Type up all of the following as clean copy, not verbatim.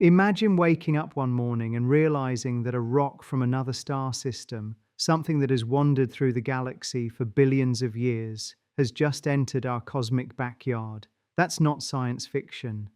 Imagine waking up one morning and realizing that a rock from another star system, something that has wandered through the galaxy for billions of years, has just entered our cosmic backyard. That's not science fiction.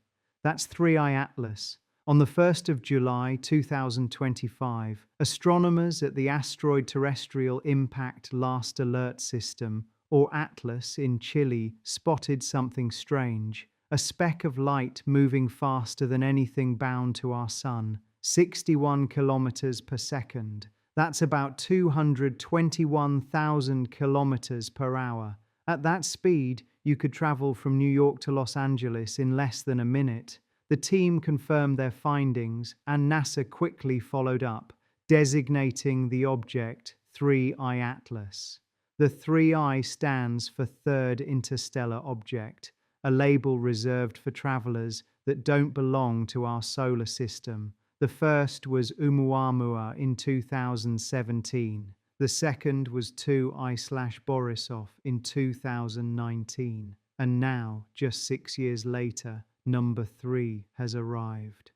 That's 3I Atlas. On the 1st of July 2025, astronomers at the Asteroid Terrestrial Impact Last Alert System, or ATLAS in Chile, spotted something strange. A speck of light moving faster than anything bound to our sun, 61 kilometers per second. That's about 221,000 kilometers per hour. At that speed, you could travel from New York to Los Angeles in less than a minute. The team confirmed their findings, and NASA quickly followed up, designating the object 3I Atlas. The 3I stands for Third Interstellar Object, a label reserved for travelers that don't belong to our solar system. The first was Oumuamua in 2017. The second was 2I/Borisov in 2019. And now, just 6 years later, number 3 has arrived.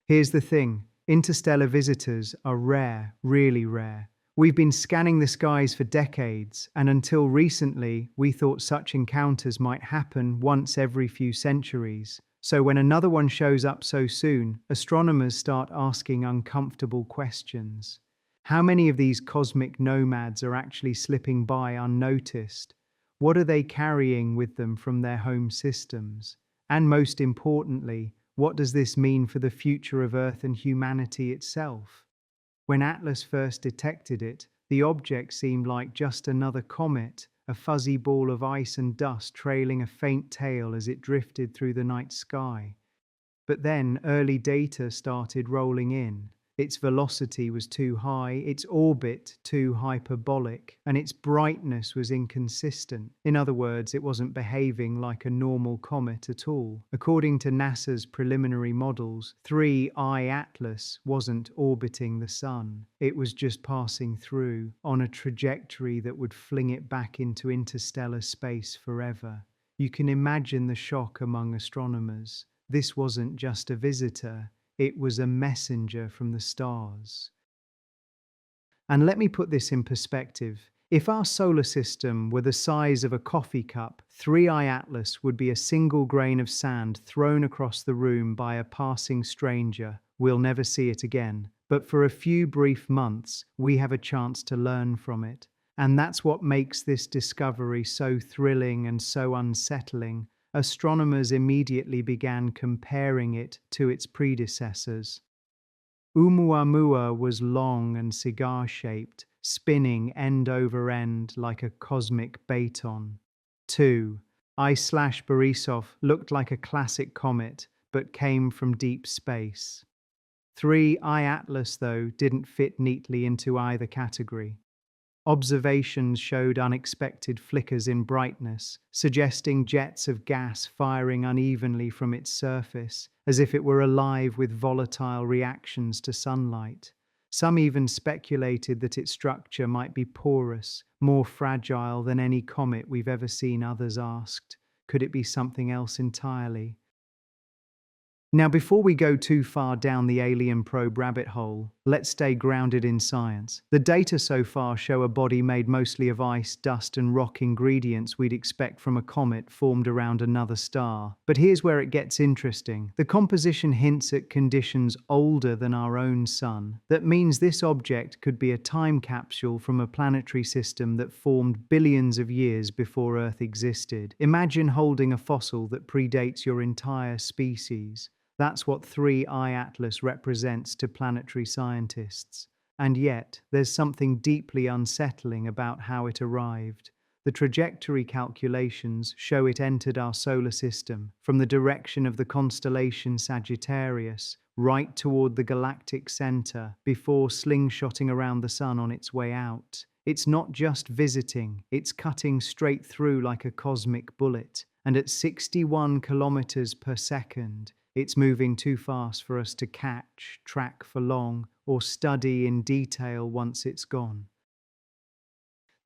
Here's the thing, interstellar visitors are rare, really rare. We've been scanning the skies for decades, and until recently, we thought such encounters might happen once every few centuries. So when another one shows up so soon, astronomers start asking uncomfortable questions. How many of these cosmic nomads are actually slipping by unnoticed? What are they carrying with them from their home systems? And most importantly, what does this mean for the future of Earth and humanity itself? When Atlas first detected it, the object seemed like just another comet, a fuzzy ball of ice and dust trailing a faint tail as it drifted through the night sky. But then early data started rolling in. Its velocity was too high, its orbit too hyperbolic, and its brightness was inconsistent. In other words, it wasn't behaving like a normal comet at all. According to NASA's preliminary models, 3I Atlas wasn't orbiting the sun. It was just passing through on a trajectory that would fling it back into interstellar space forever. You can imagine the shock among astronomers. This wasn't just a visitor. It was a messenger from the stars. And let me put this in perspective. If our solar system were the size of a coffee cup, 3I Atlas would be a single grain of sand thrown across the room by a passing stranger. We'll never see it again. But for a few brief months, we have a chance to learn from it. And that's what makes this discovery so thrilling and so unsettling. Astronomers immediately began comparing it to its predecessors. Oumuamua was long and cigar-shaped, spinning end over end like a cosmic baton. 2. I/Borisov looked like a classic comet, but came from deep space. 3I Atlas, though, didn't fit neatly into either category. Observations showed unexpected flickers in brightness, suggesting jets of gas firing unevenly from its surface, as if it were alive with volatile reactions to sunlight. Some even speculated that its structure might be porous, more fragile than any comet we've ever seen. Others asked, could it be something else entirely? Now, before we go too far down the alien probe rabbit hole, let's stay grounded in science. The data so far show a body made mostly of ice, dust, and rock ingredients we'd expect from a comet formed around another star. But here's where it gets interesting. The composition hints at conditions older than our own sun. That means this object could be a time capsule from a planetary system that formed billions of years before Earth existed. Imagine holding a fossil that predates your entire species. That's what 3I Atlas represents to planetary scientists. And yet, there's something deeply unsettling about how it arrived. The trajectory calculations show it entered our solar system from the direction of the constellation Sagittarius, right toward the galactic center, before slingshotting around the sun on its way out. It's not just visiting, it's cutting straight through like a cosmic bullet. And at 61 kilometers per second, it's moving too fast for us to catch, track for long, or study in detail once it's gone.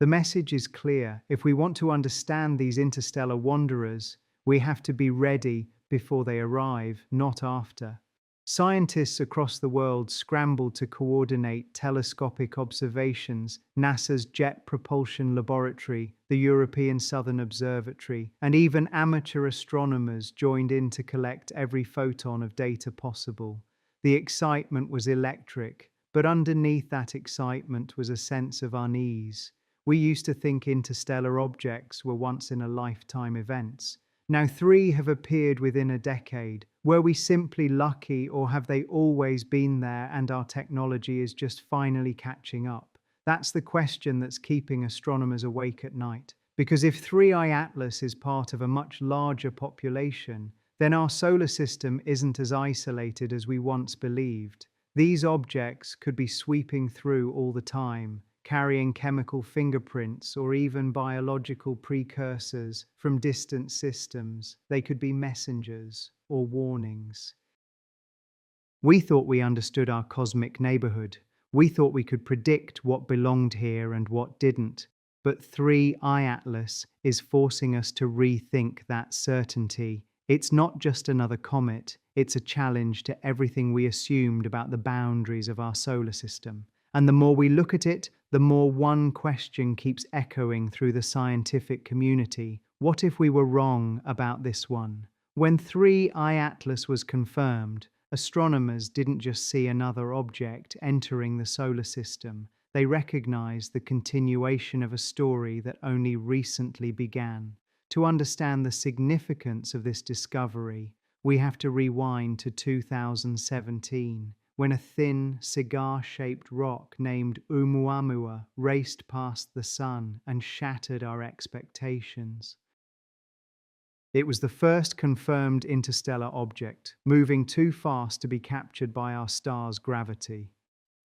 The message is clear. If we want to understand these interstellar wanderers, we have to be ready, before they arrive, not after. Scientists across the world scrambled to coordinate telescopic observations. NASA's Jet Propulsion Laboratory, the European Southern Observatory, and even amateur astronomers joined in to collect every photon of data possible. The excitement was electric, but underneath that excitement was a sense of unease. We used to think interstellar objects were once-in-a-lifetime events. Now 3 have appeared within a decade. Were we simply lucky, or have they always been there and our technology is just finally catching up? That's the question that's keeping astronomers awake at night. Because if 3I Atlas is part of a much larger population, then our solar system isn't as isolated as we once believed. These objects could be sweeping through all the time, carrying chemical fingerprints or even biological precursors from distant systems. They could be messengers or warnings. We thought we understood our cosmic neighborhood. We thought we could predict what belonged here and what didn't. But 3I Atlas is forcing us to rethink that certainty. It's not just another comet, it's a challenge to everything we assumed about the boundaries of our solar system. And the more we look at it, the more one question keeps echoing through the scientific community. What if we were wrong about this one? When 3I Atlas was confirmed, astronomers didn't just see another object entering the solar system. They recognized the continuation of a story that only recently began. To understand the significance of this discovery, we have to rewind to 2017. When a thin, cigar-shaped rock named Oumuamua raced past the sun and shattered our expectations. It was the first confirmed interstellar object, moving too fast to be captured by our star's gravity.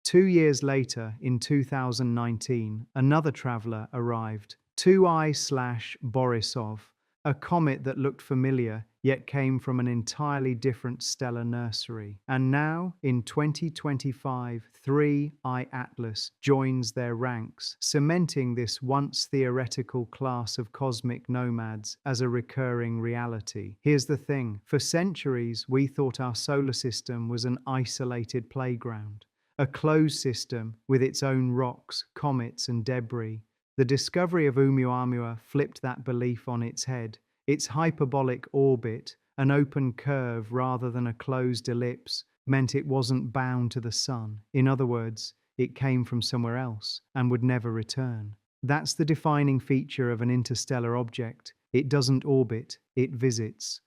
2 years later, in 2019, another traveler arrived, 2I/Borisov, a comet that looked familiar, yet came from an entirely different stellar nursery. And now, in 2025, 3I Atlas joins their ranks, cementing this once theoretical class of cosmic nomads as a recurring reality. Here's the thing: for centuries, we thought our solar system was an isolated playground, a closed system with its own rocks, comets, and debris. The discovery of Oumuamua flipped that belief on its head. Its hyperbolic orbit, an open curve rather than a closed ellipse, meant it wasn't bound to the sun. In other words, it came from somewhere else and would never return. That's the defining feature of an interstellar object. It doesn't orbit, it visits.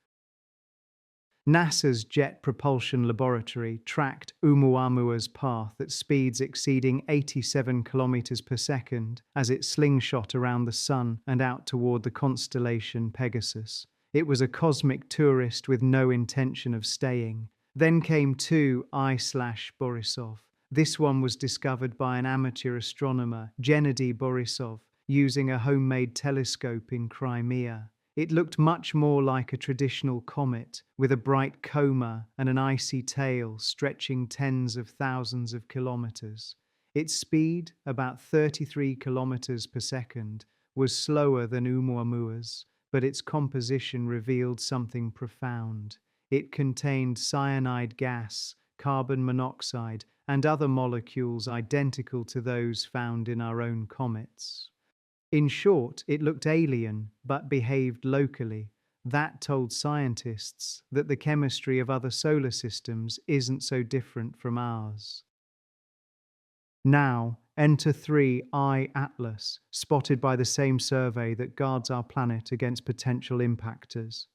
NASA's Jet Propulsion Laboratory tracked Oumuamua's path at speeds exceeding 87 kilometers per second as it slingshot around the sun and out toward the constellation Pegasus. It was a cosmic tourist with no intention of staying. Then came 2I/Borisov. This one was discovered by an amateur astronomer, Gennady Borisov, using a homemade telescope in Crimea. It looked much more like a traditional comet, with a bright coma and an icy tail stretching tens of thousands of kilometers. Its speed, about 33 kilometers per second, was slower than Oumuamua's, but its composition revealed something profound. It contained cyanide gas, carbon monoxide, and other molecules identical to those found in our own comets. In short, it looked alien, but behaved locally. That told scientists that the chemistry of other solar systems isn't so different from ours. Now, enter 3I Atlas, spotted by the same survey that guards our planet against potential impactors.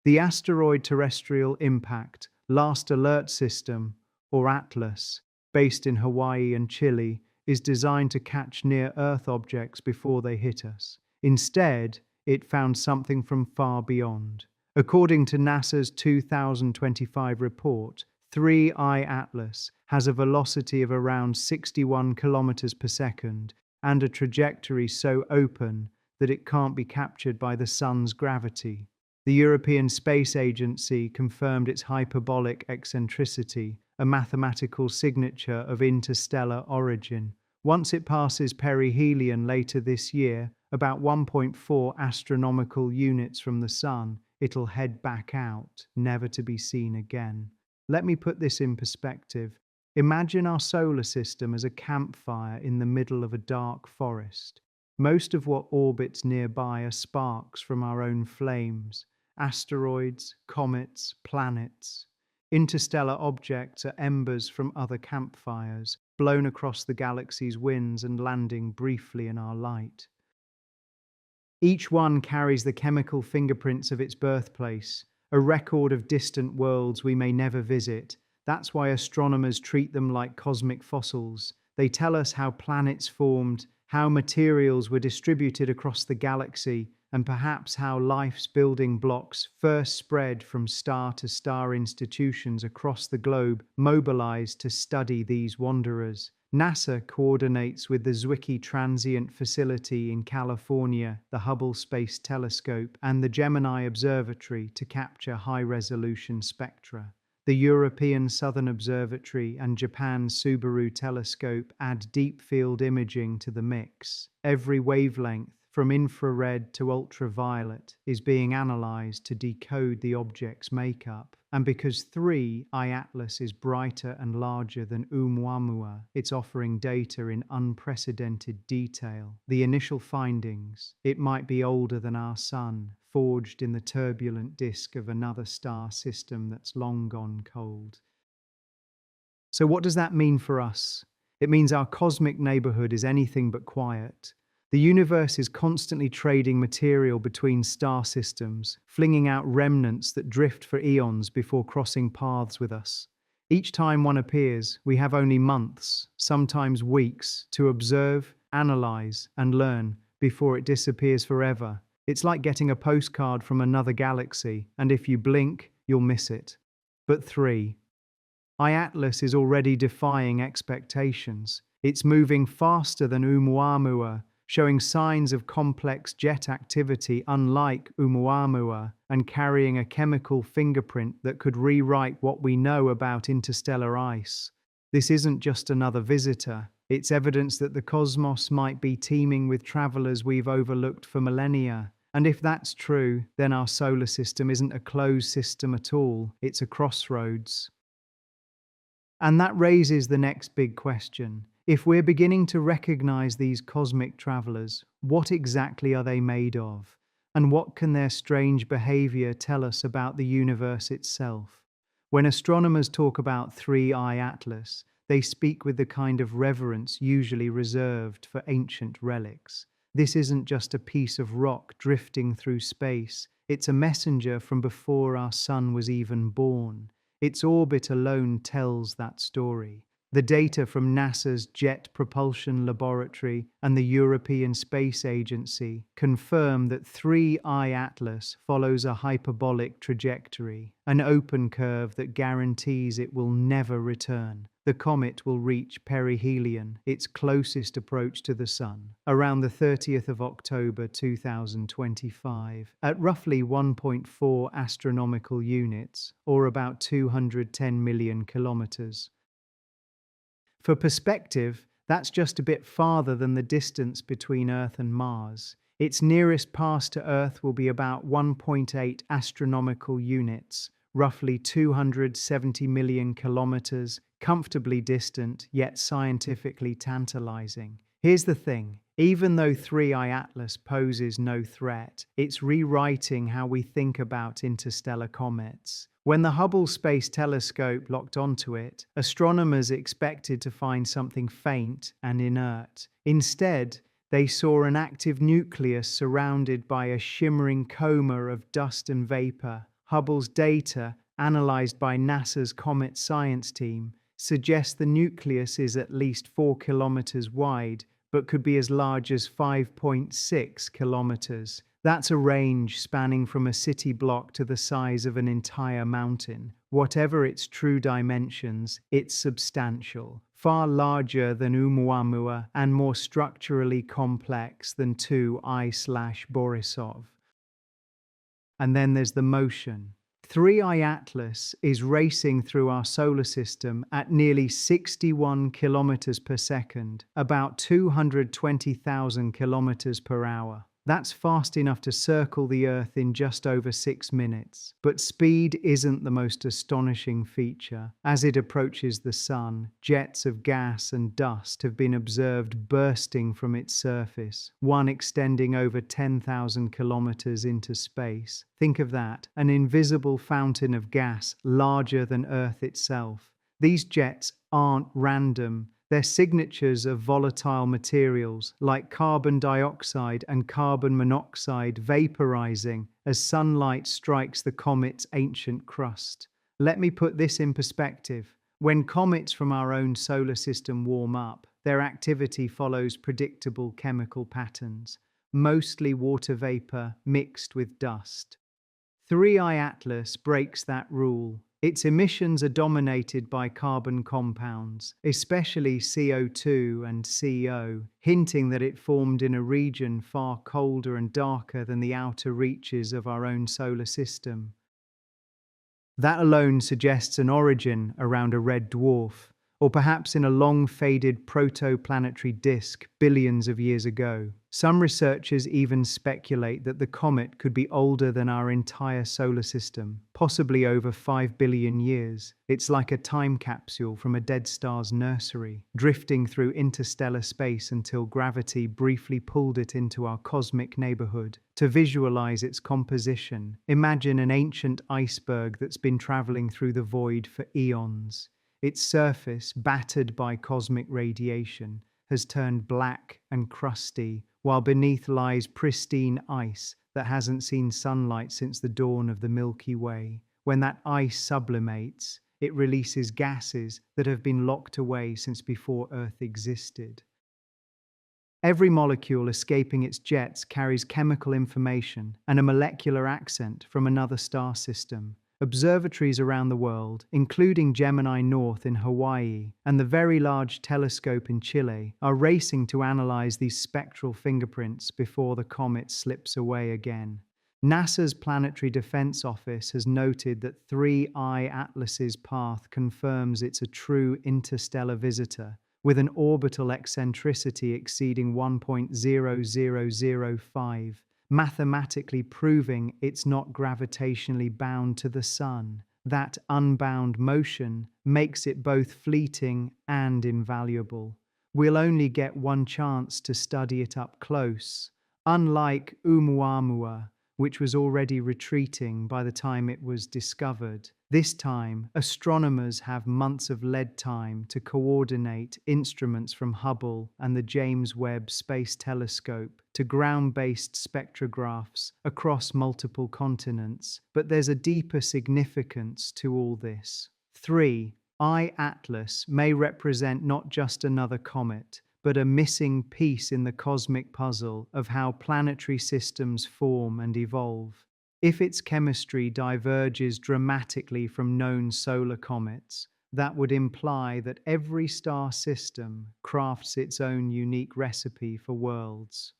The Asteroid Terrestrial Impact Last Alert System, or ATLAS, based in Hawaii and Chile, is designed to catch near-Earth objects before they hit us. Instead, it found something from far beyond. According to NASA's 2025 report, 3I Atlas has a velocity of around 61 kilometers per second and a trajectory so open that it can't be captured by the sun's gravity. The European Space Agency confirmed its hyperbolic eccentricity, a mathematical signature of interstellar origin. Once it passes perihelion later this year, about 1.4 astronomical units from the Sun, it'll head back out, never to be seen again. Let me put this in perspective. Imagine our solar system as a campfire in the middle of a dark forest. Most of what orbits nearby are sparks from our own flames, asteroids, comets, planets. Interstellar objects are embers from other campfires, blown across the galaxy's winds and landing briefly in our light. Each one carries the chemical fingerprints of its birthplace, a record of distant worlds we may never visit. That's why astronomers treat them like cosmic fossils. They tell us how planets formed, how materials were distributed across the galaxy, and perhaps how life's building blocks first spread from star to star. Institutions across the globe mobilized to study these wanderers. NASA coordinates with the Zwicky Transient Facility in California, the Hubble Space Telescope, and the Gemini Observatory to capture high-resolution spectra. The European Southern Observatory and Japan's Subaru Telescope add deep-field imaging to the mix. Every wavelength, from infrared to ultraviolet, is being analyzed to decode the object's makeup. And because 3I Atlas is brighter and larger than Oumuamua, it's offering data in unprecedented detail. The initial findings: it might be older than our sun, forged in the turbulent disk of another star system that's long gone cold. So what does that mean for us? It means our cosmic neighborhood is anything but quiet. The universe is constantly trading material between star systems, flinging out remnants that drift for eons before crossing paths with us. Each time one appears, we have only months, sometimes weeks, to observe, analyze, and learn before it disappears forever. It's like getting a postcard from another galaxy, and if you blink, you'll miss it. But 3I Atlas is already defying expectations. It's moving faster than Oumuamua, showing signs of complex jet activity unlike Oumuamua, and carrying a chemical fingerprint that could rewrite what we know about interstellar ice. This isn't just another visitor. It's evidence that the cosmos might be teeming with travelers we've overlooked for millennia. And if that's true, then our solar system isn't a closed system at all. It's a crossroads. And that raises the next big question. If we're beginning to recognize these cosmic travelers, what exactly are they made of? And what can their strange behavior tell us about the universe itself? When astronomers talk about 3I Atlas, they speak with the kind of reverence usually reserved for ancient relics. This isn't just a piece of rock drifting through space. It's a messenger from before our sun was even born. Its orbit alone tells that story. The data from NASA's Jet Propulsion Laboratory and the European Space Agency confirm that 3I Atlas follows a hyperbolic trajectory, an open curve that guarantees it will never return. The comet will reach perihelion, its closest approach to the Sun, around the 30th of October 2025, at roughly 1.4 astronomical units, or about 210 million kilometers. For perspective, that's just a bit farther than the distance between Earth and Mars. Its nearest pass to Earth will be about 1.8 astronomical units, roughly 270 million kilometers, comfortably distant, yet scientifically tantalizing. Here's the thing. Even though 3I Atlas poses no threat, it's rewriting how we think about interstellar comets. When the Hubble Space Telescope locked onto it, astronomers expected to find something faint and inert. Instead, they saw an active nucleus surrounded by a shimmering coma of dust and vapor. Hubble's data, analyzed by NASA's Comet Science Team, suggests the nucleus is at least 4 kilometers wide, but could be as large as 5.6 kilometers. That's a range spanning from a city block to the size of an entire mountain. Whatever its true dimensions, it's substantial, far larger than Oumuamua and more structurally complex than 2I/Borisov. And then there's the motion. 3I Atlas is racing through our solar system at nearly 61 kilometers per second, about 220,000 kilometers per hour. That's fast enough to circle the Earth in just over 6 minutes. But speed isn't the most astonishing feature. As it approaches the Sun, jets of gas and dust have been observed bursting from its surface, one extending over 10,000 kilometers into space. Think of that, an invisible fountain of gas larger than Earth itself. These jets aren't random. They're signatures of volatile materials like carbon dioxide and carbon monoxide vaporizing as sunlight strikes the comet's ancient crust. Let me put this in perspective. When comets from our own solar system warm up, their activity follows predictable chemical patterns, mostly water vapor mixed with dust. 3I Atlas breaks that rule. Its emissions are dominated by carbon compounds, especially CO2 and CO, hinting that it formed in a region far colder and darker than the outer reaches of our own solar system. That alone suggests an origin around a red dwarf, or perhaps in a long-faded protoplanetary disk billions of years ago. Some researchers even speculate that the comet could be older than our entire solar system, possibly over 5 billion years. It's like a time capsule from a dead star's nursery, drifting through interstellar space until gravity briefly pulled it into our cosmic neighborhood. To visualize its composition, imagine an ancient iceberg that's been traveling through the void for eons. Its surface, battered by cosmic radiation, has turned black and crusty, while beneath lies pristine ice that hasn't seen sunlight since the dawn of the Milky Way. When that ice sublimates, it releases gases that have been locked away since before Earth existed. Every molecule escaping its jets carries chemical information and a molecular accent from another star system. Observatories around the world, including Gemini North in Hawaii and the Very Large Telescope in Chile, are racing to analyze these spectral fingerprints before the comet slips away again. NASA's Planetary Defense Office has noted that 3I Atlas's path confirms it's a true interstellar visitor, with an orbital eccentricity exceeding 1.0005, mathematically proving it's not gravitationally bound to the Sun. That unbound motion makes it both fleeting and invaluable. We'll only get one chance to study it up close, unlike Oumuamua, which was already retreating by the time it was discovered. This time, astronomers have months of lead time to coordinate instruments from Hubble and the James Webb Space Telescope to ground-based spectrographs across multiple continents. But there's a deeper significance to all this. 3I Atlas may represent not just another comet, but a missing piece in the cosmic puzzle of how planetary systems form and evolve. If its chemistry diverges dramatically from known solar comets, that would imply that every star system crafts its own unique recipe for worlds.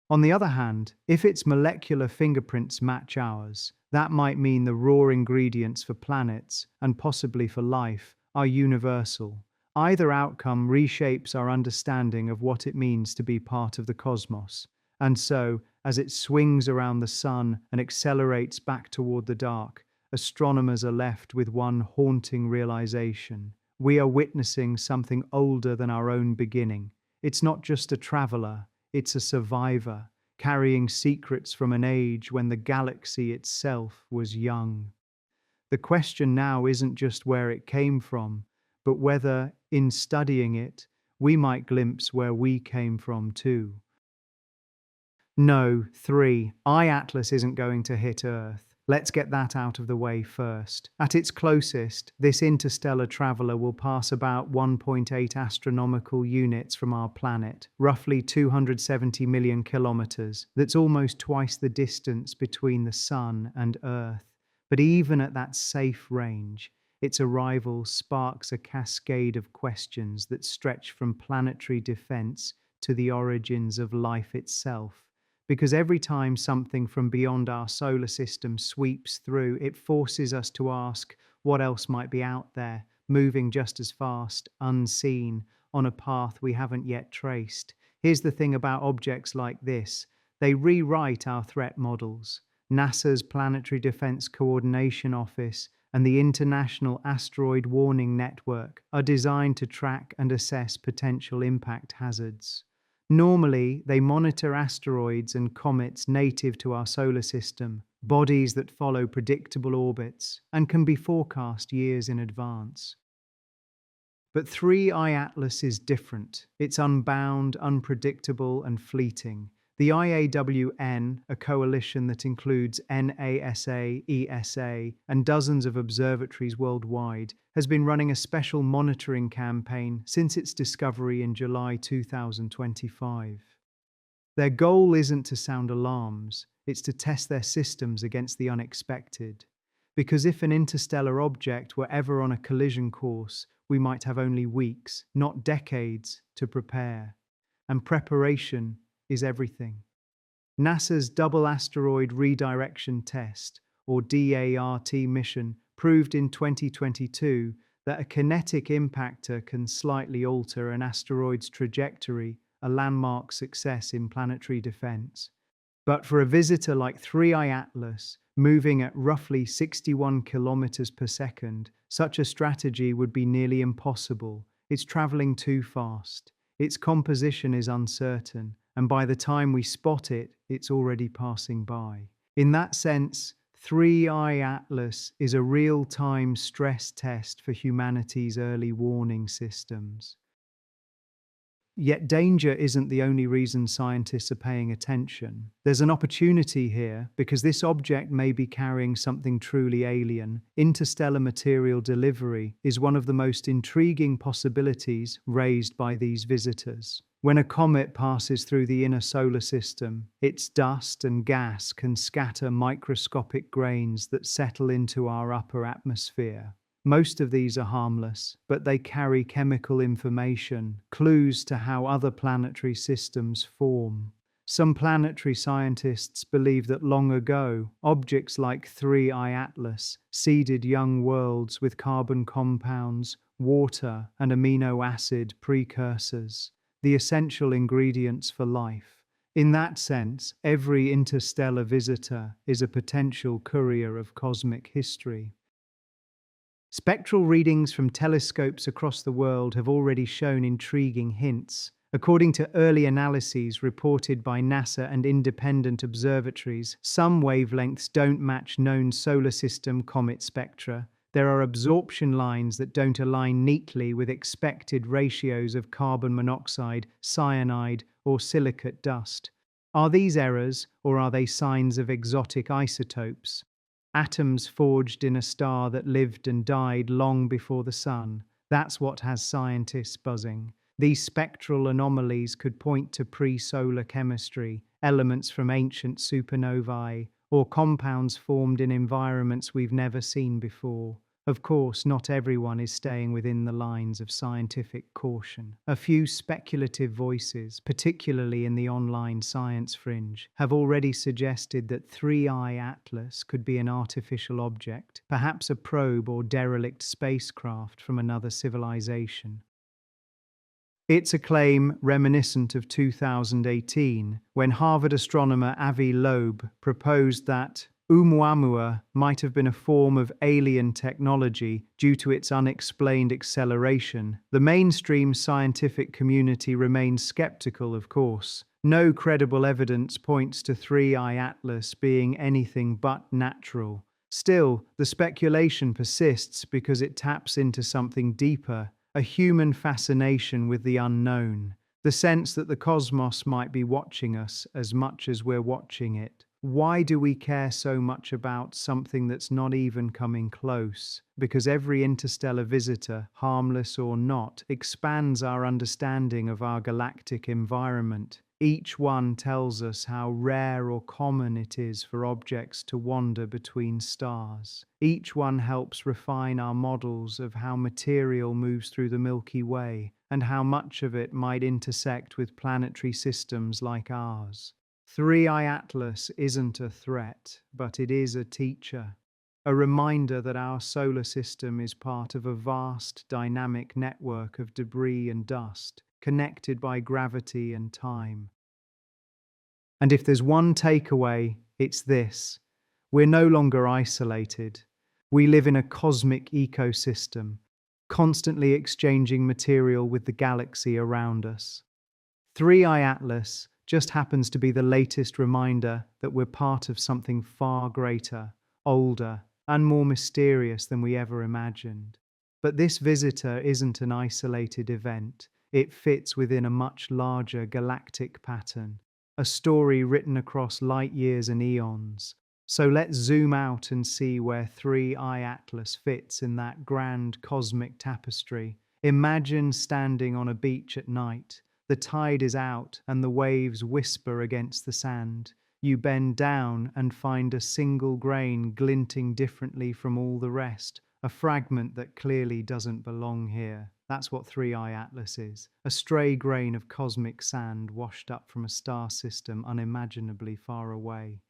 On the other hand, if its molecular fingerprints match ours, that might mean the raw ingredients for planets, and possibly for life, are universal. Either outcome reshapes our understanding of what it means to be part of the cosmos. And so, as it swings around the Sun and accelerates back toward the dark, astronomers are left with one haunting realization. We are witnessing something older than our own beginning. It's not just a traveler, it's a survivor, carrying secrets from an age when the galaxy itself was young. The question now isn't just where it came from, but whether, in studying it, we might glimpse where we came from too. No, 3I Atlas isn't going to hit Earth. Let's get that out of the way first. At its closest, this interstellar traveler will pass about 1.8 astronomical units from our planet, roughly 270 million kilometers. That's almost twice the distance between the Sun and Earth. But even at that safe range, its arrival sparks a cascade of questions that stretch from planetary defense to the origins of life itself. Because every time something from beyond our solar system sweeps through, it forces us to ask what else might be out there, moving just as fast, unseen, on a path we haven't yet traced. Here's the thing about objects like this: they rewrite our threat models. NASA's Planetary Defense Coordination Office and the International Asteroid Warning Network are designed to track and assess potential impact hazards. Normally, they monitor asteroids and comets native to our solar system, bodies that follow predictable orbits and can be forecast years in advance. But 3i Atlas is different. It's unbound, unpredictable, and fleeting. The IAWN, a coalition that includes NASA, ESA, and dozens of observatories worldwide, has been running a special monitoring campaign since its discovery in July 2025. Their goal isn't to sound alarms, it's to test their systems against the unexpected. Because if an interstellar object were ever on a collision course, we might have only weeks, not decades, to prepare. And preparation is everything. NASA's Double Asteroid Redirection Test, or DART mission, proved in 2022 that a kinetic impactor can slightly alter an asteroid's trajectory, a landmark success in planetary defense. But for a visitor like 3i Atlas, moving at roughly 61 kilometers per second, such a strategy would be nearly impossible. It's traveling too fast. Its composition is uncertain, and by the time we spot it, it's already passing by. In that sense, 3i Atlas is a real-time stress test for humanity's early warning systems. Yet danger isn't the only reason scientists are paying attention. There's an opportunity here because this object may be carrying something truly alien. Interstellar material delivery is one of the most intriguing possibilities raised by these visitors. When a comet passes through the inner solar system, its dust and gas can scatter microscopic grains that settle into our upper atmosphere. Most of these are harmless, but they carry chemical information, clues to how other planetary systems form. Some planetary scientists believe that long ago, objects like 3i Atlas seeded young worlds with carbon compounds, water, and amino acid precursors, the essential ingredients for life. In that sense, every interstellar visitor is a potential courier of cosmic history. Spectral readings from telescopes across the world have already shown intriguing hints. According to early analyses reported by NASA and independent observatories, some wavelengths don't match known solar system comet spectra. There are absorption lines that don't align neatly with expected ratios of carbon monoxide, cyanide, or silicate dust. Are these errors, or are they signs of exotic isotopes? Atoms forged in a star that lived and died long before the sun. That's what has scientists buzzing. These spectral anomalies could point to pre-solar chemistry, elements from ancient supernovae, or compounds formed in environments we've never seen before. Of course, not everyone is staying within the lines of scientific caution. A few speculative voices, particularly in the online science fringe, have already suggested that 3i Atlas could be an artificial object, perhaps a probe or derelict spacecraft from another civilization. It's a claim reminiscent of 2018, when Harvard astronomer Avi Loeb proposed that Oumuamua might have been a form of alien technology due to its unexplained acceleration. The mainstream scientific community remains skeptical, of course. No credible evidence points to 3i Atlas being anything but natural. Still, the speculation persists because it taps into something deeper, a human fascination with the unknown, the sense that the cosmos might be watching us as much as we're watching it. Why do we care so much about something that's not even coming close? Because every interstellar visitor, harmless or not, expands our understanding of our galactic environment. Each one tells us how rare or common it is for objects to wander between stars. Each one helps refine our models of how material moves through the Milky Way and how much of it might intersect with planetary systems like ours. 3i Atlas isn't a threat, but it is a teacher. A reminder that our solar system is part of a vast, dynamic network of debris and dust. connected by gravity and time. And if there's one takeaway, it's this: we're no longer isolated. We live in a cosmic ecosystem, constantly exchanging material with the galaxy around us. 3i Atlas just happens to be the latest reminder that we're part of something far greater, older, and more mysterious than we ever imagined. But this visitor isn't an isolated event. It fits within a much larger galactic pattern, a story written across light years and eons. So let's zoom out and see where 3i Atlas fits in that grand cosmic tapestry. Imagine standing on a beach at night. The tide is out and the waves whisper against the sand. You bend down and find a single grain glinting differently from all the rest, a fragment that clearly doesn't belong here. That's what 3i Atlas is, a stray grain of cosmic sand washed up from a star system unimaginably far away.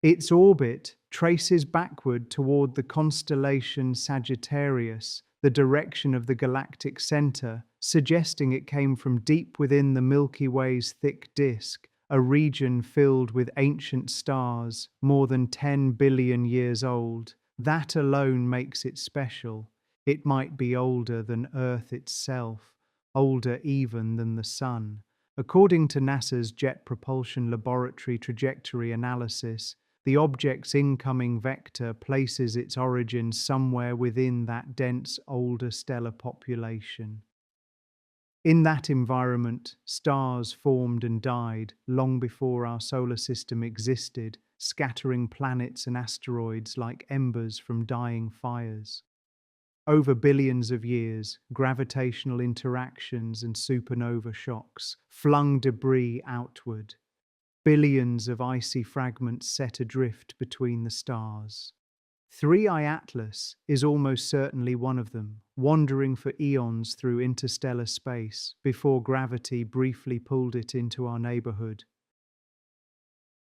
Its orbit traces backward toward the constellation Sagittarius, the direction of the galactic center, suggesting it came from deep within the Milky Way's thick disk, a region filled with ancient stars, more than 10 billion years old. That alone makes it special. It might be older than Earth itself, older even than the Sun. According to NASA's Jet Propulsion Laboratory trajectory analysis, the object's incoming vector places its origin somewhere within that dense older stellar population. In that environment, stars formed and died long before our solar system existed, scattering planets and asteroids like embers from dying fires. Over billions of years, gravitational interactions and supernova shocks flung debris outward. Billions of icy fragments set adrift between the stars. 3i Atlas is almost certainly one of them, wandering for eons through interstellar space before gravity briefly pulled it into our neighborhood.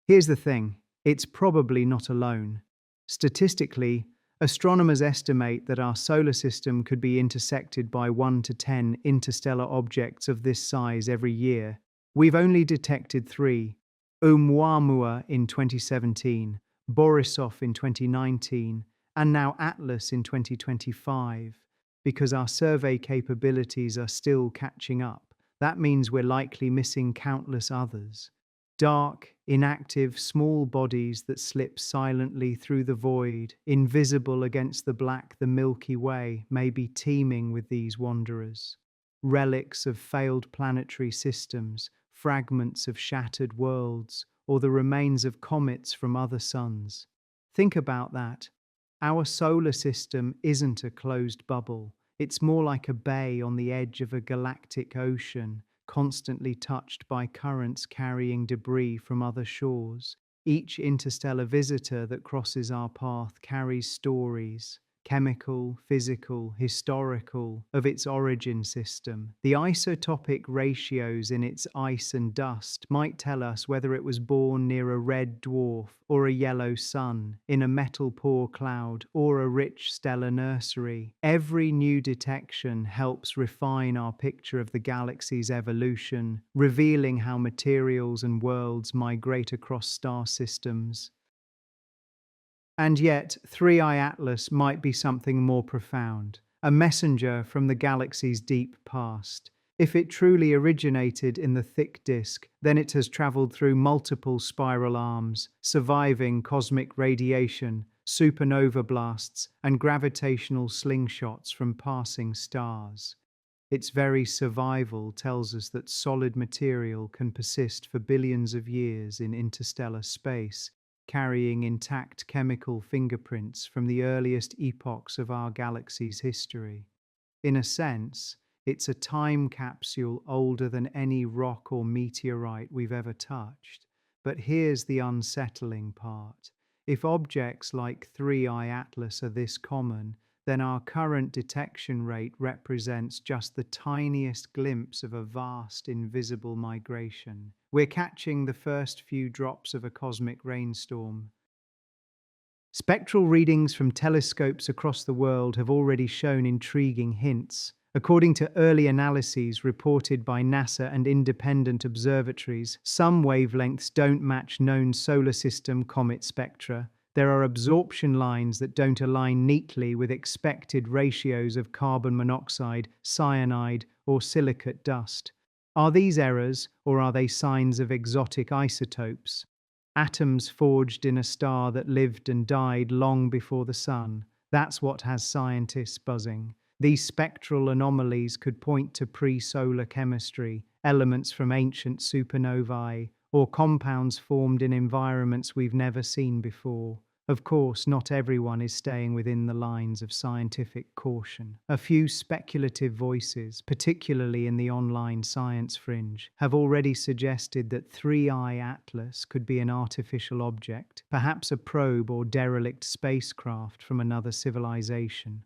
Here's the thing, it's probably not alone. Statistically, astronomers estimate that our solar system could be intersected by 1 to 10 interstellar objects of this size every year. We've only detected 3. Oumuamua in 2017, Borisov in 2019, and now Atlas in 2025. Because our survey capabilities are still catching up, that means we're likely missing countless others. Dark, inactive, small bodies that slip silently through the void, invisible against the black the Milky Way, may be teeming with these wanderers. Relics of failed planetary systems, fragments of shattered worlds, or the remains of comets from other suns. Think about that. Our solar system isn't a closed bubble. It's more like a bay on the edge of a galactic ocean, constantly touched by currents carrying debris from other shores. Each interstellar visitor that crosses our path carries stories, chemical, physical, historical, of its origin system. The isotopic ratios in its ice and dust might tell us whether it was born near a red dwarf or a yellow sun, in a metal-poor cloud or a rich stellar nursery. Every new detection helps refine our picture of the galaxy's evolution, revealing how materials and worlds migrate across star systems. And yet, 3i Atlas might be something more profound, a messenger from the galaxy's deep past. If it truly originated in the thick disk, then it has traveled through multiple spiral arms, surviving cosmic radiation, supernova blasts, and gravitational slingshots from passing stars. Its very survival tells us that solid material can persist for billions of years in interstellar space, carrying intact chemical fingerprints from the earliest epochs of our galaxy's history. In a sense, it's a time capsule older than any rock or meteorite we've ever touched. But here's the unsettling part. If objects like 3i Atlas are this common, then our current detection rate represents just the tiniest glimpse of a vast invisible migration. We're catching the first few drops of a cosmic rainstorm. Spectral readings from telescopes across the world have already shown intriguing hints. According to early analyses reported by NASA and independent observatories, some wavelengths don't match known solar system comet spectra. There are absorption lines that don't align neatly with expected ratios of carbon monoxide, cyanide, or silicate dust. Are these errors, or are they signs of exotic isotopes? Atoms forged in a star that lived and died long before the sun. That's what has scientists buzzing. These spectral anomalies could point to pre-solar chemistry, elements from ancient supernovae, or compounds formed in environments we've never seen before. Of course, not everyone is staying within the lines of scientific caution. A few speculative voices, particularly in the online science fringe, have already suggested that 3I Atlas could be an artificial object, perhaps a probe or derelict spacecraft from another civilization.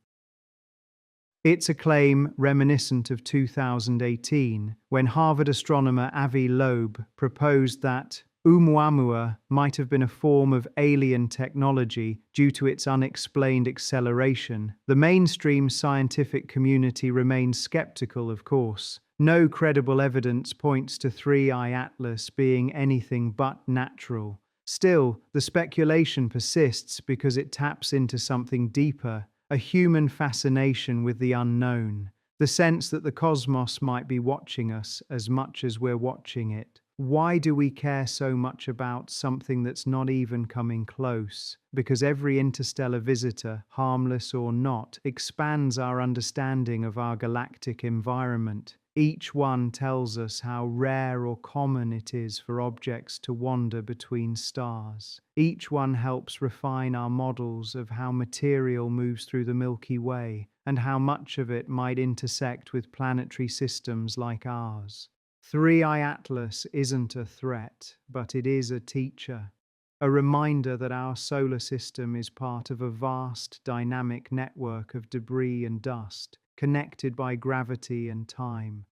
It's a claim reminiscent of 2018, when Harvard astronomer Avi Loeb proposed that Oumuamua might have been a form of alien technology due to its unexplained acceleration. The mainstream scientific community remains skeptical, of course. No credible evidence points to 3I Atlas being anything but natural. Still, the speculation persists because it taps into something deeper, a human fascination with the unknown, the sense that the cosmos might be watching us as much as we're watching it. Why do we care so much about something that's not even coming close? Because every interstellar visitor, harmless or not, expands our understanding of our galactic environment. Each one tells us how rare or common it is for objects to wander between stars. Each one helps refine our models of how material moves through the Milky Way and how much of it might intersect with planetary systems like ours. 3I Atlas isn't a threat, but it is a teacher. A reminder that our solar system is part of a vast, dynamic network of debris and dust, connected by gravity and time.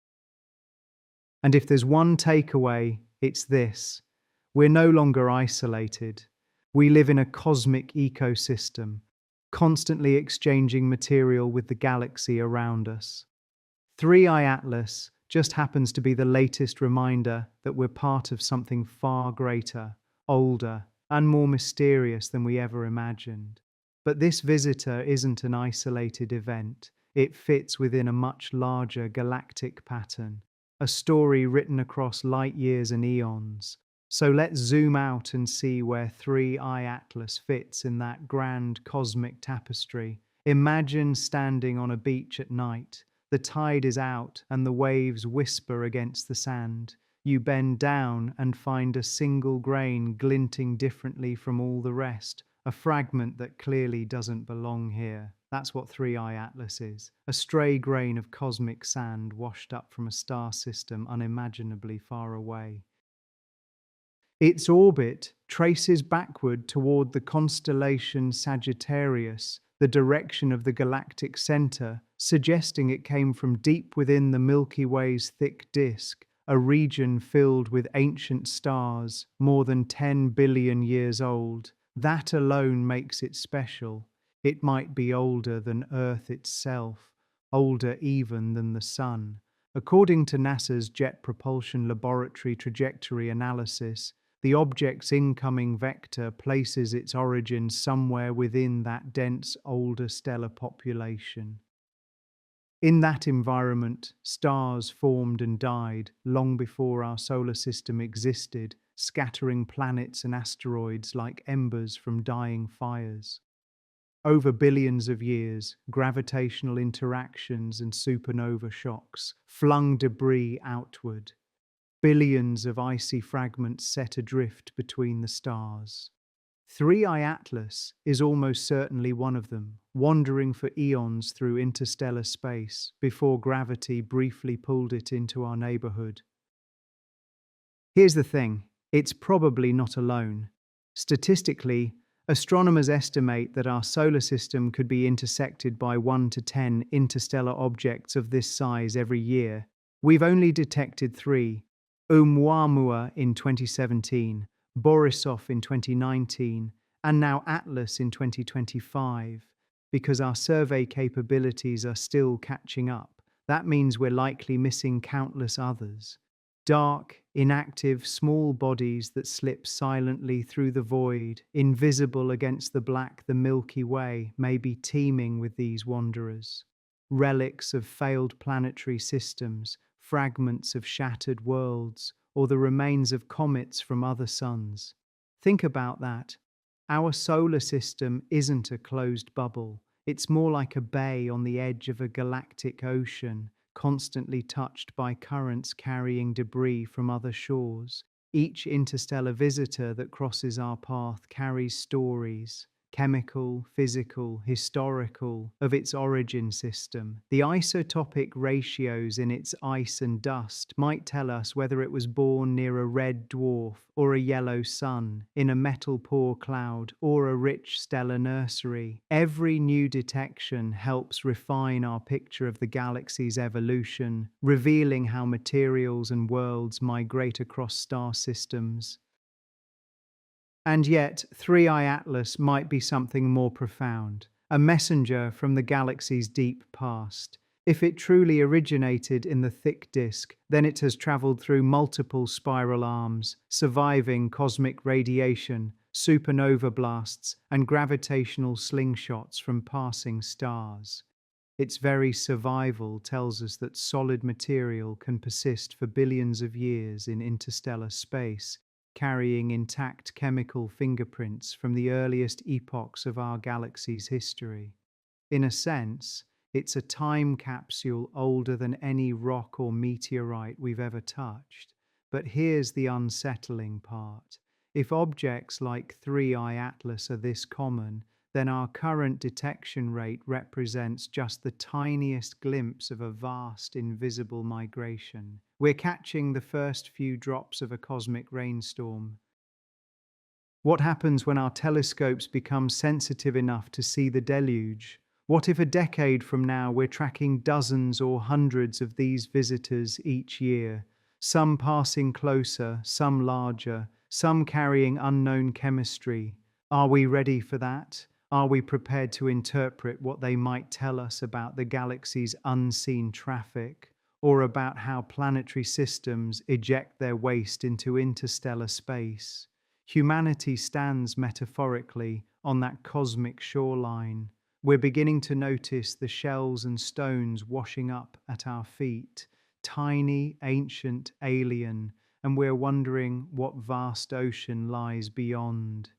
And if there's one takeaway, it's this: we're no longer isolated. We live in a cosmic ecosystem, constantly exchanging material with the galaxy around us. 3I Atlas just happens to be the latest reminder that we're part of something far greater, older, and more mysterious than we ever imagined. But this visitor isn't an isolated event. It fits within a much larger galactic pattern, a story written across light years and eons. So let's zoom out and see where 3I Atlas fits in that grand cosmic tapestry. Imagine standing on a beach at night. The tide is out and the waves whisper against the sand. You bend down and find a single grain glinting differently from all the rest, a fragment that clearly doesn't belong here. That's what 3I Atlas is, a stray grain of cosmic sand washed up from a star system unimaginably far away. Its orbit traces backward toward the constellation Sagittarius, the direction of the galactic center, suggesting it came from deep within the Milky Way's thick disk, a region filled with ancient stars, more than 10 billion years old. That alone makes it special. It might be older than Earth itself, older even than the Sun. According to NASA's Jet Propulsion Laboratory trajectory analysis, the object's incoming vector places its origin somewhere within that dense older stellar population. In that environment, stars formed and died long before our solar system existed, scattering planets and asteroids like embers from dying fires. Over billions of years, gravitational interactions and supernova shocks flung debris outward. Billions of icy fragments set adrift between the stars. 3I Atlas is almost certainly one of them, wandering for eons through interstellar space before gravity briefly pulled it into our neighborhood. Here's the thing, it's probably not alone. Statistically, astronomers estimate that our solar system could be intersected by 1 to 10 interstellar objects of this size every year. We've only detected 3. Oumuamua in 2017, Borisov in 2019, and now Atlas in 2025, because our survey capabilities are still catching up. That means we're likely missing countless others. Dark, inactive, small bodies that slip silently through the void, invisible against the Milky Way, may be teeming with these wanderers. Relics of failed planetary systems, fragments of shattered worlds, or the remains of comets from other suns. Think about that. Our solar system isn't a closed bubble. It's more like a bay on the edge of a galactic ocean, constantly touched by currents carrying debris from other shores. Each interstellar visitor that crosses our path carries stories, chemical, physical, historical, of its origin system. The isotopic ratios in its ice and dust might tell us whether it was born near a red dwarf or a yellow sun, in a metal-poor cloud or a rich stellar nursery. Every new detection helps refine our picture of the galaxy's evolution, revealing how materials and worlds migrate across star systems. And yet, 3i Atlas might be something more profound, a messenger from the galaxy's deep past. If it truly originated in the thick disk, then it has traveled through multiple spiral arms, surviving cosmic radiation, supernova blasts, and gravitational slingshots from passing stars. Its very survival tells us that solid material can persist for billions of years in interstellar space, carrying intact chemical fingerprints from the earliest epochs of our galaxy's history. In a sense, it's a time capsule older than any rock or meteorite we've ever touched. But here's the unsettling part. If objects like 3i Atlas are this common, then our current detection rate represents just the tiniest glimpse of a vast invisible migration. We're catching the first few drops of a cosmic rainstorm. What happens when our telescopes become sensitive enough to see the deluge? What if a decade from now we're tracking dozens or hundreds of these visitors each year, some passing closer, some larger, some carrying unknown chemistry? Are we ready for that? Are we prepared to interpret what they might tell us about the galaxy's unseen traffic, or about how planetary systems eject their waste into interstellar space? Humanity stands metaphorically on that cosmic shoreline. We're beginning to notice the shells and stones washing up at our feet, tiny, ancient, alien, and we're wondering what vast ocean lies beyond.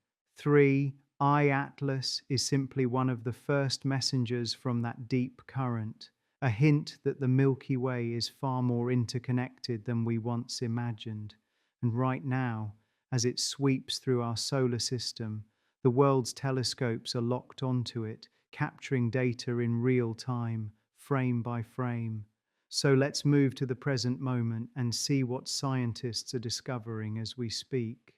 3i Atlas is simply one of the first messengers from that deep current, a hint that the Milky Way is far more interconnected than we once imagined. And right now, as it sweeps through our solar system, the world's telescopes are locked onto it, capturing data in real time, frame by frame. So let's move to the present moment and see what scientists are discovering as we speak.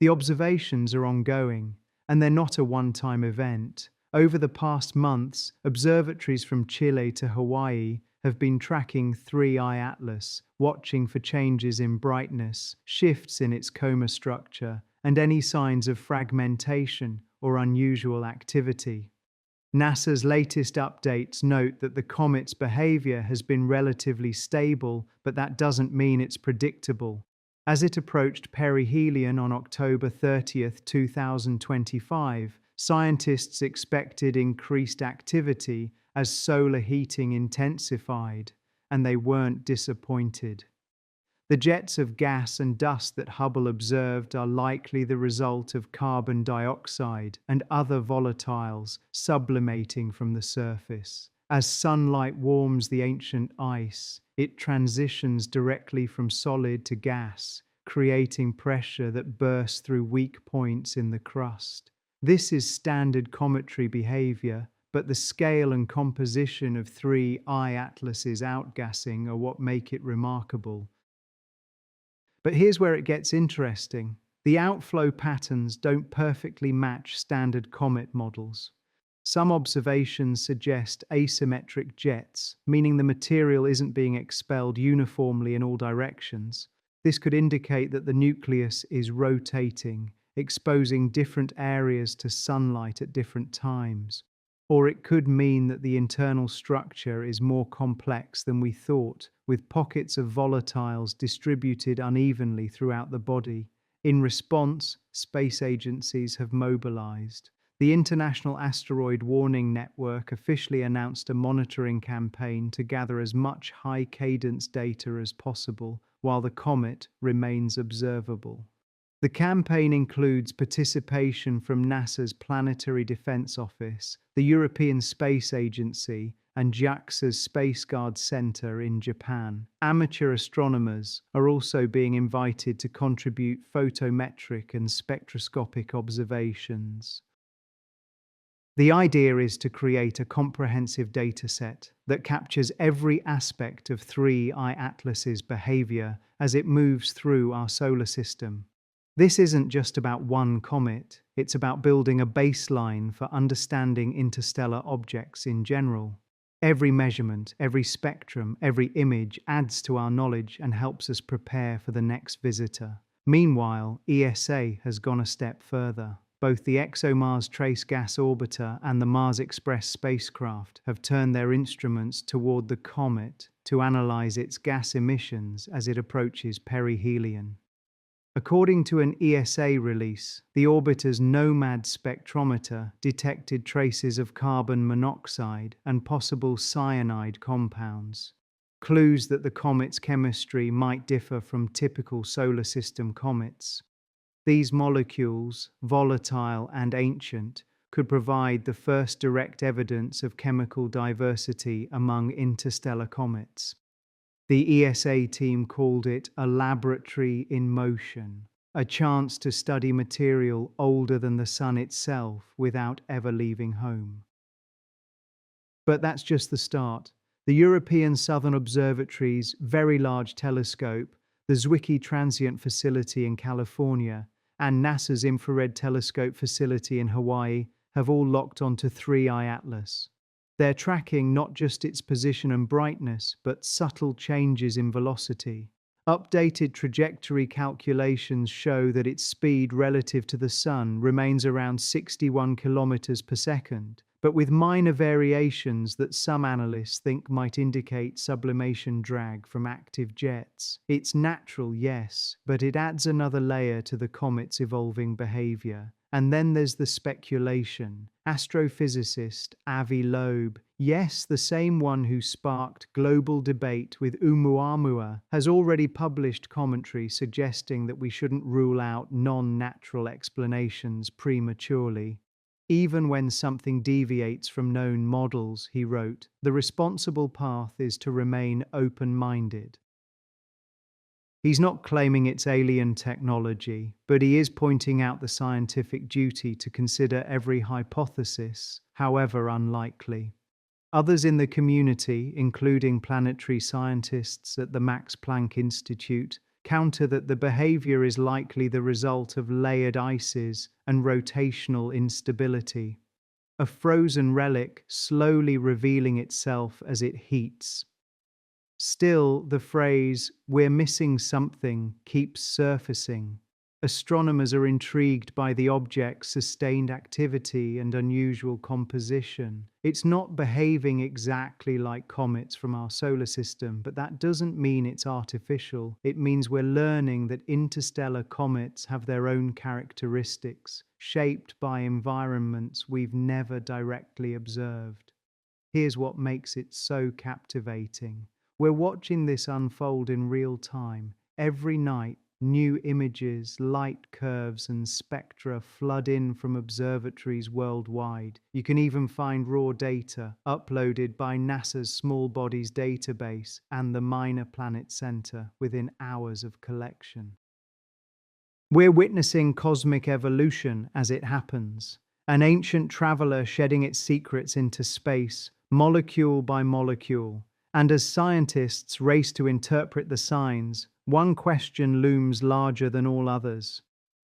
The observations are ongoing, and they're not a one-time event. Over the past months, observatories from Chile to Hawaii have been tracking 3i Atlas, watching for changes in brightness, shifts in its coma structure, and any signs of fragmentation or unusual activity. NASA's latest updates note that the comet's behavior has been relatively stable, but that doesn't mean it's predictable. As it approached perihelion on October 30th, 2025, scientists expected increased activity as solar heating intensified, and they weren't disappointed. The jets of gas and dust that Hubble observed are likely the result of carbon dioxide and other volatiles sublimating from the surface. As sunlight warms the ancient ice, it transitions directly from solid to gas, creating pressure that bursts through weak points in the crust. This is standard cometary behavior, but the scale and composition of 3i Atlas's outgassing are what make it remarkable. But here's where it gets interesting. The outflow patterns don't perfectly match standard comet models. Some observations suggest asymmetric jets, meaning the material isn't being expelled uniformly in all directions. This could indicate that the nucleus is rotating, exposing different areas to sunlight at different times. Or it could mean that the internal structure is more complex than we thought, with pockets of volatiles distributed unevenly throughout the body. In response, space agencies have mobilized. The International Asteroid Warning Network officially announced a monitoring campaign to gather as much high-cadence data as possible while the comet remains observable. The campaign includes participation from NASA's Planetary Defense Office, the European Space Agency, and JAXA's Space Guard Center in Japan. Amateur astronomers are also being invited to contribute photometric and spectroscopic observations. The idea is to create a comprehensive dataset that captures every aspect of 3I Atlas's behavior as it moves through our solar system. This isn't just about one comet, it's about building a baseline for understanding interstellar objects in general. Every measurement, every spectrum, every image adds to our knowledge and helps us prepare for the next visitor. Meanwhile, ESA has gone a step further. Both the ExoMars Trace Gas Orbiter and the Mars Express spacecraft have turned their instruments toward the comet to analyze its gas emissions as it approaches perihelion. According to an ESA release, the orbiter's NOMAD spectrometer detected traces of carbon monoxide and possible cyanide compounds, clues that the comet's chemistry might differ from typical solar system comets. These molecules, volatile and ancient, could provide the first direct evidence of chemical diversity among interstellar comets. The ESA team called it a laboratory in motion, a chance to study material older than the Sun itself without ever leaving home. But that's just the start. The European Southern Observatory's Very Large Telescope, the Zwicky Transient Facility in California, and NASA's Infrared Telescope Facility in Hawaii have all locked onto 3I Atlas. They're tracking not just its position and brightness, but subtle changes in velocity. Updated trajectory calculations show that its speed relative to the Sun remains around 61 kilometers per second, but with minor variations that some analysts think might indicate sublimation drag from active jets. It's natural, yes, but it adds another layer to the comet's evolving behavior. And then there's the speculation. Astrophysicist Avi Loeb, yes, the same one who sparked global debate with Oumuamua, has already published commentary suggesting that we shouldn't rule out non-natural explanations prematurely. Even when something deviates from known models, he wrote, the responsible path is to remain open-minded. He's not claiming it's alien technology, but he is pointing out the scientific duty to consider every hypothesis, however unlikely. Others in the community, including planetary scientists at the Max Planck Institute, counter that the behavior is likely the result of layered ices and rotational instability, a frozen relic slowly revealing itself as it heats. Still, the phrase, "we're missing something," keeps surfacing. Astronomers are intrigued by the object's sustained activity and unusual composition. It's not behaving exactly like comets from our solar system, but that doesn't mean it's artificial. It means we're learning that interstellar comets have their own characteristics, shaped by environments we've never directly observed. Here's what makes it so captivating. We're watching this unfold in real time. Every night, new images, light curves, and spectra flood in from observatories worldwide. You can even find raw data uploaded by NASA's Small Bodies database and the Minor Planet Center within hours of collection. We're witnessing cosmic evolution as it happens, an ancient traveler shedding its secrets into space, molecule by molecule. And as scientists race to interpret the signs, one question looms larger than all others.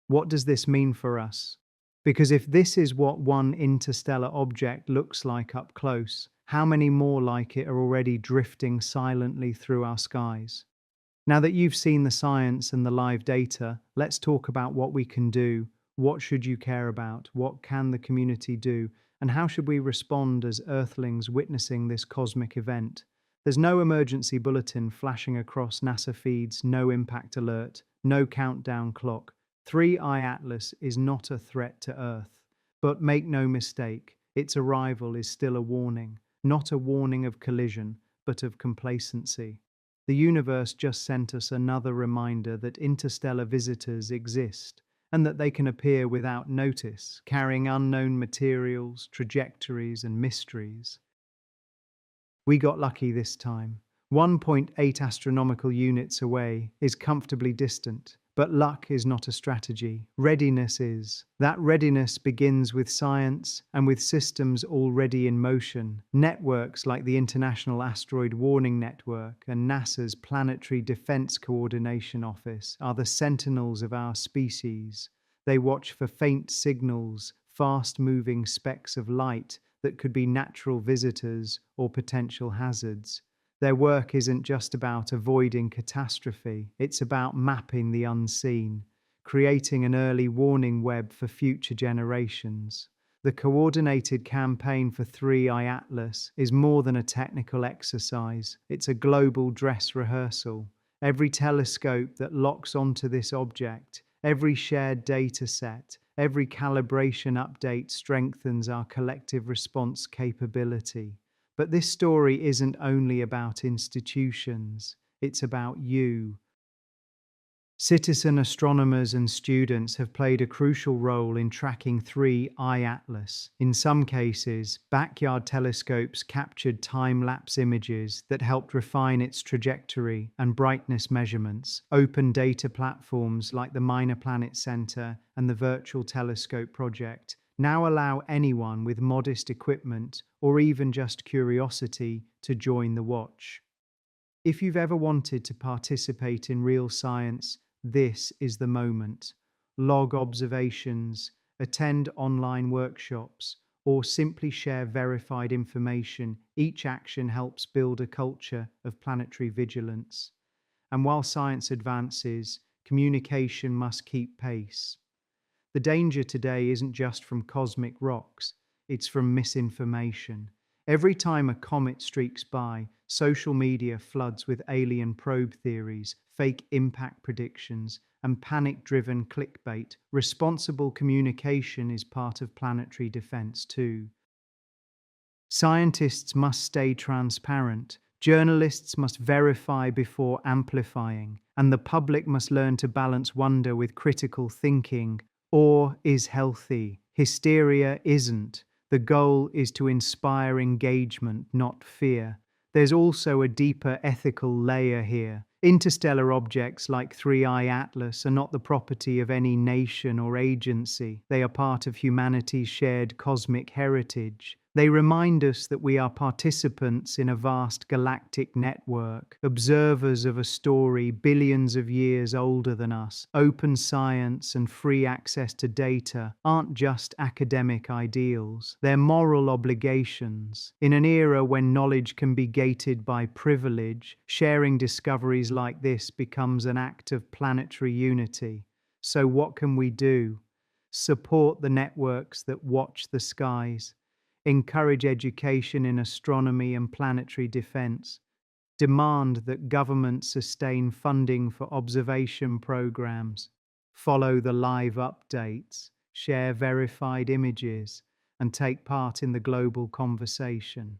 What does this mean for us? Because if this is what one interstellar object looks like up close, how many more like it are already drifting silently through our skies? Now that you've seen the science and the live data, let's talk about what we can do. What should you care about? What can the community do? And how should we respond as Earthlings witnessing this cosmic event? There's no emergency bulletin flashing across NASA feeds, no impact alert, no countdown clock. 3i Atlas is not a threat to Earth. But make no mistake, its arrival is still a warning, not a warning of collision, but of complacency. The universe just sent us another reminder that interstellar visitors exist, and that they can appear without notice, carrying unknown materials, trajectories, and mysteries. We got lucky this time. 1.8 astronomical units away is comfortably distant, but luck is not a strategy. Readiness is. That readiness begins with science and with systems already in motion. Networks like the International Asteroid Warning Network and NASA's Planetary Defense Coordination Office are the sentinels of our species. They watch for faint signals, fast-moving specks of light that could be natural visitors or potential hazards. Their work isn't just about avoiding catastrophe, it's about mapping the unseen, creating an early warning web for future generations. The coordinated campaign for 3i Atlas is more than a technical exercise, it's a global dress rehearsal. Every telescope that locks onto this object, every shared data set, every calibration update strengthens our collective response capability. But this story isn't only about institutions, it's about you. Citizen astronomers and students have played a crucial role in tracking 3i Atlas. In some cases, backyard telescopes captured time-lapse images that helped refine its trajectory and brightness measurements. Open data platforms like the Minor Planet Center and the Virtual Telescope Project now allow anyone with modest equipment or even just curiosity to join the watch. If you've ever wanted to participate in real science, this is the moment. Log observations, attend online workshops, or simply share verified information. Each action helps build a culture of planetary vigilance. And while science advances, communication must keep pace. The danger today isn't just from cosmic rocks, it's from misinformation. Every time a comet streaks by, social media floods with alien probe theories, fake impact predictions, and panic-driven clickbait. Responsible communication is part of planetary defense too. Scientists must stay transparent, journalists must verify before amplifying, and the public must learn to balance wonder with critical thinking. Awe is healthy, hysteria isn't. The goal is to inspire engagement, not fear. There's also a deeper ethical layer here. Interstellar objects like 3i Atlas are not the property of any nation or agency. They are part of humanity's shared cosmic heritage. They remind us that we are participants in a vast galactic network, observers of a story billions of years older than us. Open science and free access to data aren't just academic ideals, they're moral obligations. In an era when knowledge can be gated by privilege, sharing discoveries like this becomes an act of planetary unity. So what can we do? Support the networks that watch the skies. Encourage education in astronomy and planetary defense, demand that governments sustain funding for observation programs, follow the live updates, share verified images, and take part in the global conversation.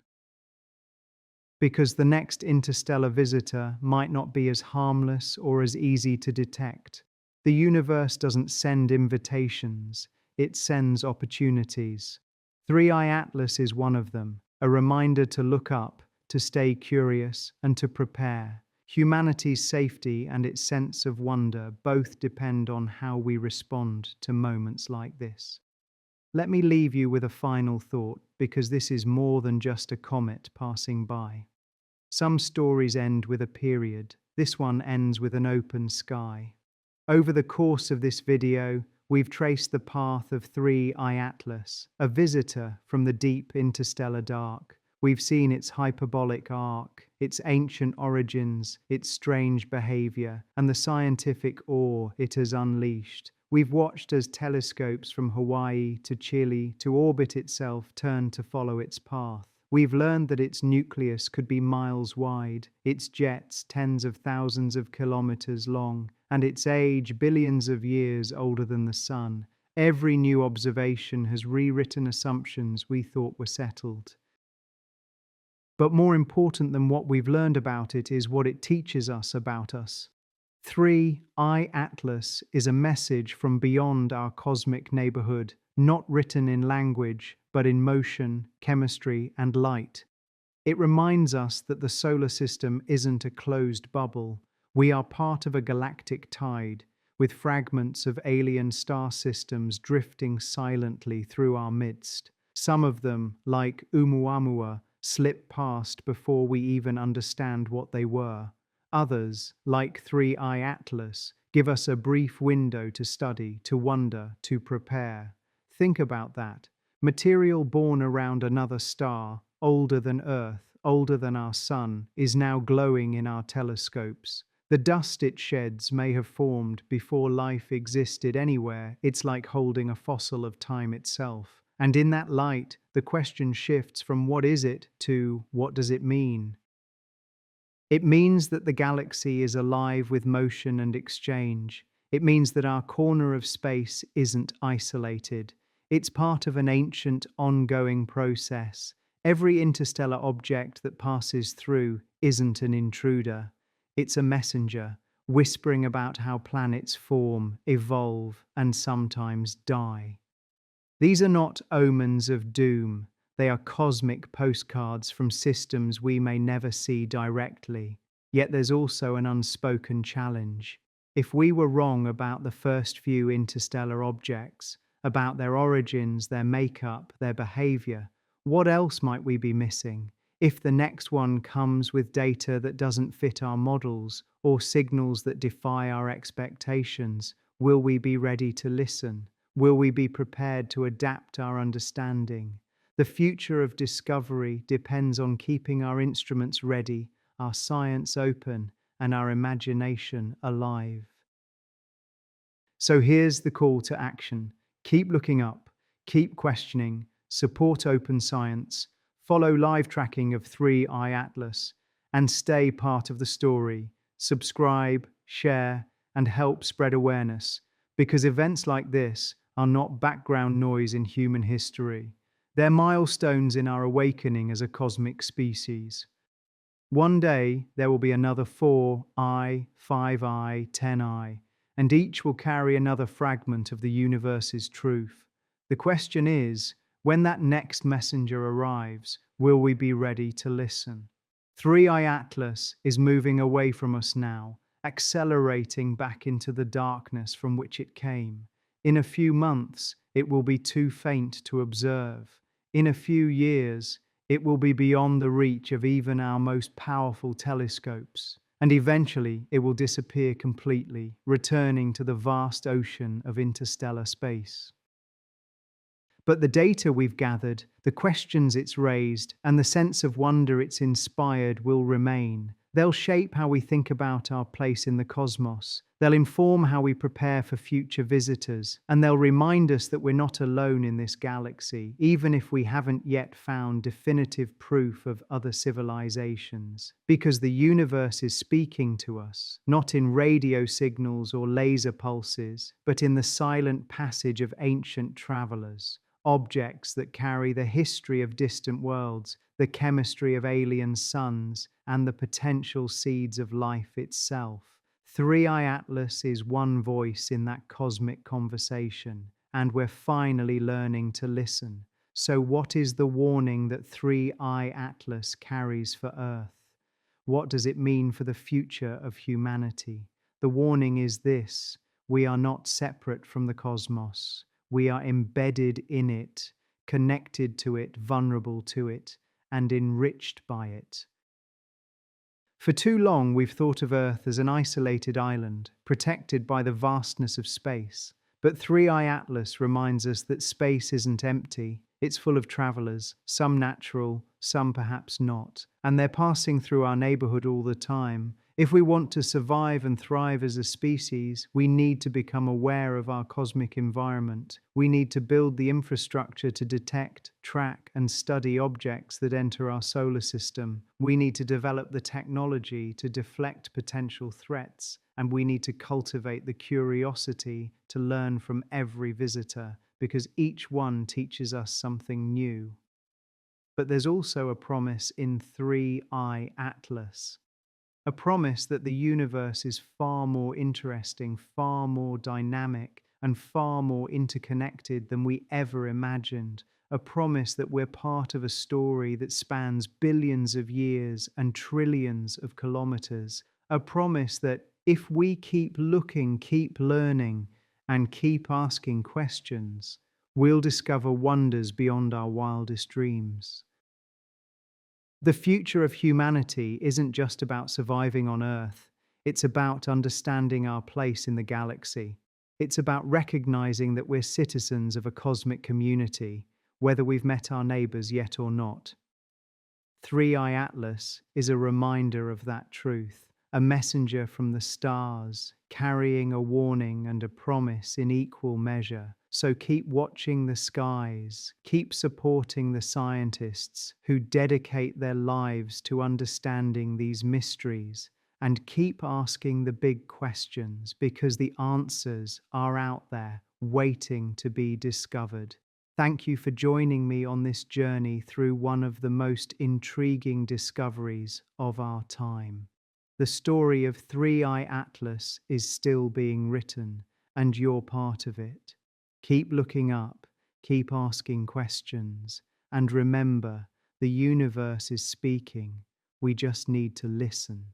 Because the next interstellar visitor might not be as harmless or as easy to detect. The universe doesn't send invitations, it sends opportunities. 3i Atlas is one of them, a reminder to look up, to stay curious, and to prepare. Humanity's safety and its sense of wonder both depend on how we respond to moments like this. Let me leave you with a final thought, because this is more than just a comet passing by. Some stories end with a period. This one ends with an open sky. Over the course of this video, we've traced the path of 3i Atlas, a visitor from the deep interstellar dark. We've seen its hyperbolic arc, its ancient origins, its strange behavior, and the scientific awe it has unleashed. We've watched as telescopes from Hawaii to Chile to orbit itself turn to follow its path. We've learned that its nucleus could be miles wide, its jets tens of thousands of kilometers long, and its age billions of years older than the sun. Every new observation has rewritten assumptions we thought were settled. But more important than what we've learned about it is what it teaches us about us. 3. I Atlas is a message from beyond our cosmic neighborhood, not written in language, but in motion, chemistry, and light. It reminds us that the solar system isn't a closed bubble. We are part of a galactic tide, with fragments of alien star systems drifting silently through our midst. Some of them, like Oumuamua, slip past before we even understand what they were. Others, like 3I Atlas, give us a brief window to study, to wonder, to prepare. Think about that. Material born around another star, older than Earth, older than our sun, is now glowing in our telescopes. The dust it sheds may have formed before life existed anywhere. It's like holding a fossil of time itself. And in that light, the question shifts from what is it to what does it mean? It means that the galaxy is alive with motion and exchange. It means that our corner of space isn't isolated. It's part of an ancient, ongoing process. Every interstellar object that passes through isn't an intruder. It's a messenger, whispering about how planets form, evolve, and sometimes die. These are not omens of doom. They are cosmic postcards from systems we may never see directly. Yet there's also an unspoken challenge. If we were wrong about the first few interstellar objects, about their origins, their makeup, their behavior, what else might we be missing? If the next one comes with data that doesn't fit our models or signals that defy our expectations, will we be ready to listen? Will we be prepared to adapt our understanding? The future of discovery depends on keeping our instruments ready, our science open, and our imagination alive. So here's the call to action. Keep looking up, keep questioning, support open science, follow live tracking of 3i Atlas, and stay part of the story. Subscribe, share, and help spread awareness, because events like this are not background noise in human history. They're milestones in our awakening as a cosmic species. One day, there will be another 4I, 5I, 10I, and each will carry another fragment of the universe's truth. The question is, when that next messenger arrives, will we be ready to listen? 3I Atlas is moving away from us now, accelerating back into the darkness from which it came. In a few months, it will be too faint to observe. In a few years, it will be beyond the reach of even our most powerful telescopes. And eventually, it will disappear completely, returning to the vast ocean of interstellar space. But the data we've gathered, the questions it's raised, and the sense of wonder it's inspired will remain. They'll shape how we think about our place in the cosmos. They'll inform how we prepare for future visitors, and they'll remind us that we're not alone in this galaxy, even if we haven't yet found definitive proof of other civilizations. Because the universe is speaking to us, not in radio signals or laser pulses, but in the silent passage of ancient travelers. Objects that carry the history of distant worlds, the chemistry of alien suns, and the potential seeds of life itself. 3i Atlas is one voice in that cosmic conversation, and we're finally learning to listen. So what is the warning that 3i Atlas carries for Earth? What does it mean for the future of humanity? The warning is this: we are not separate from the cosmos. We are embedded in it, connected to it, vulnerable to it, and enriched by it. For too long, we've thought of Earth as an isolated island, protected by the vastness of space. But 3i Atlas reminds us that space isn't empty. It's full of travelers, some natural, some perhaps not. And they're passing through our neighborhood all the time, If we want to survive and thrive as a species, we need to become aware of our cosmic environment. We need to build the infrastructure to detect, track, and study objects that enter our solar system. We need to develop the technology to deflect potential threats, and we need to cultivate the curiosity to learn from every visitor, because each one teaches us something new. But there's also a promise in 3i Atlas. A promise that the universe is far more interesting, far more dynamic, and far more interconnected than we ever imagined. A promise that we're part of a story that spans billions of years and trillions of kilometers. A promise that if we keep looking, keep learning, and keep asking questions, we'll discover wonders beyond our wildest dreams. The future of humanity isn't just about surviving on Earth, it's about understanding our place in the galaxy. It's about recognizing that we're citizens of a cosmic community, whether we've met our neighbors yet or not. 3i Atlas is a reminder of that truth, a messenger from the stars, carrying a warning and a promise in equal measure. So keep watching the skies, keep supporting the scientists who dedicate their lives to understanding these mysteries, and keep asking the big questions because the answers are out there waiting to be discovered. Thank you for joining me on this journey through one of the most intriguing discoveries of our time. The story of 3i Atlas is still being written, and you're part of it. Keep looking up, keep asking questions, and remember, the universe is speaking. We just need to listen.